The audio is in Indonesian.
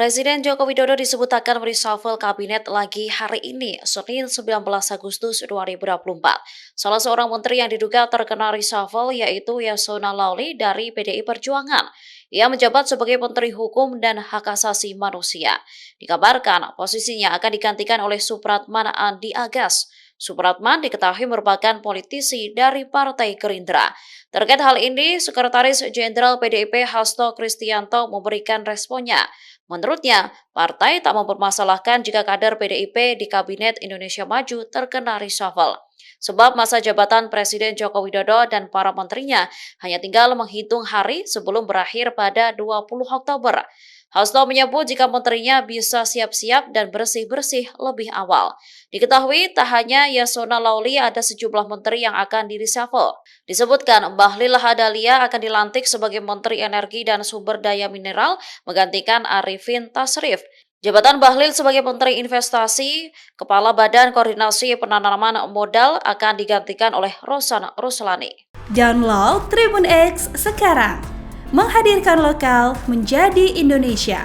Presiden Joko Widodo disebut akan mereshuffle kabinet lagi hari ini, Senin 19 Agustus 2024. Salah seorang menteri yang diduga terkena reshuffle yaitu Yasona Laoly dari PDI Perjuangan. Ia menjabat sebagai Menteri Hukum dan Hak Asasi Manusia. Dikabarkan posisinya akan digantikan oleh Supratman Andi Agas. Supratman diketahui merupakan politisi dari Partai Gerindra. Terkait hal ini, Sekretaris Jenderal PDIP Hasto Kristianto memberikan responnya. Menurutnya, partai tak mempermasalahkan jika kader PDIP di Kabinet Indonesia Maju terkena reshuffle. Sebab masa jabatan Presiden Joko Widodo dan para menterinya hanya tinggal menghitung hari sebelum berakhir pada 20 Oktober. Hasto menyebut jika menterinya bisa siap-siap dan bersih-bersih lebih awal. Diketahui tak hanya Yasona Laoly, ada sejumlah menteri yang akan di-reshuffle. Disebutkan Bahlil Lahadalia akan dilantik sebagai Menteri Energi dan Sumber Daya Mineral menggantikan Arifin Tasrif. Jabatan Bahlil sebagai Menteri Investasi, Kepala Badan Koordinasi Penanaman Modal akan digantikan oleh Rosan Ruslani. Download Tribun X sekarang, menghadirkan lokal menjadi Indonesia.